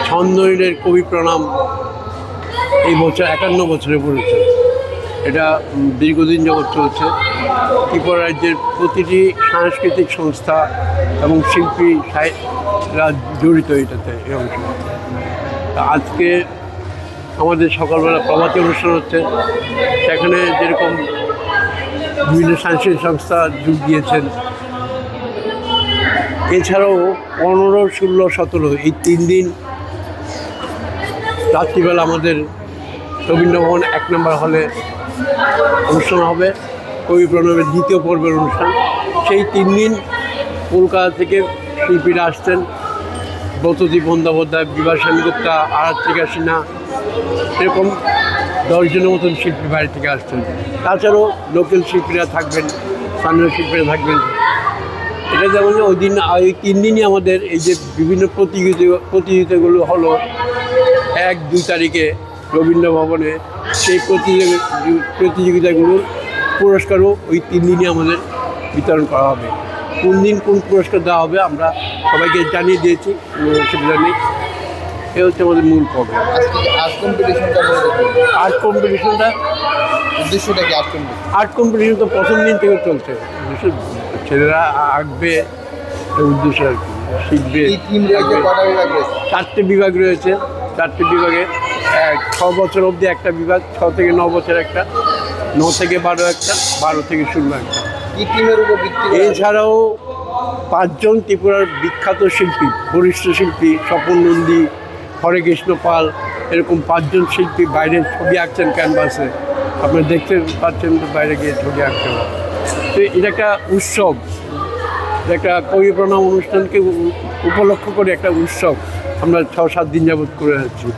ছন্দনীলের কবি প্রণাম এই বছর 51 বছরে পড়েছে। এটা দীর্ঘদিন যাবৎ চলছে। ত্রিপুরা রাজ্যের প্রতিটি সাংস্কৃতিক সংস্থা এবং শিল্পীরা জড়িত এটাতে এই অংশ। আজকে আমাদের সকালবেলা প্রভাতী অনুষ্ঠান হচ্ছে, সেখানে যেরকম বিভিন্ন সাংস্কৃতিক সংস্থা যোগ দিয়েছেন। এছাড়াও 15, 16, 17 এই 3 দিন রাত্রিবেলা আমাদের রবীন্দ্রভবন 1 নম্বর হলে অনুষ্ঠান হবে, কবি প্রণবের 2য় পর্বের অনুষ্ঠান। সেই 3 দিন কলকাতা থেকে শিল্পীরা আসছেন। ব্রতদীপ বন্দ্যোপাধ্যায়, বিভা সেনগুপ্তা, আরাত্রিকা সিনহা, এরকম 10 জনের মতন শিল্পী বাইরে থেকে আসছেন। তাছাড়াও লোকাল শিল্পীরা থাকবেন, স্থানীয় শিল্পীরা থাকবেন। এটা যেমন ওই দিন ওই 3 দিনই আমাদের এই যে বিভিন্ন প্রতিযোগিতাগুলো হলো 1, 2 তারিখে রবীন্দ্র ভবনে, সেই প্রতিযোগিতাগুলোর পুরস্কারও ওই 3 দিনই আমাদের বিতরণ করা হবে। কোন দিন কোন পুরস্কার দেওয়া হবে আমরা সবাইকে জানিয়ে দিয়েছি, অসুবিধা নেই। এ হচ্ছে আমাদের মূল প্রবলেম। আর্ট কম্পিটিশনটা উদ্দেশ্যটা কি? আর্ট কম্পিটিশন তো প্রথম দিন থেকে চলছে। ছেলেরা আঁকবে, উদ্দেশ্য আর কি, শিখবে। 4টে বিভাগ রয়েছে। 4টে বিভাগে 6 বছর অবধি একটা বিভাগ, 6 থেকে 9 বছর একটা, 9 থেকে 12 একটা, 12 থেকে 16 একটা। এছাড়াও 5 জন ত্রিপুরার বিখ্যাত শিল্পী, বরিষ্ঠ শিল্পী, স্বপন নন্দী, হরেকৃষ্ণ পাল, এরকম 5 জন শিল্পী বাইরে ছবি আঁকছেন ক্যানভাসে। আপনারা দেখতে পাচ্ছেন তো, বাইরে গিয়ে ছবি আঁকতে হবে। তো এটা একটা উৎসব, একটা কবি প্রণাম অনুষ্ঠানকে উপলক্ষ করে একটা উৎসব আমরা 6-7 দিন যাবৎ করে যাচ্ছি।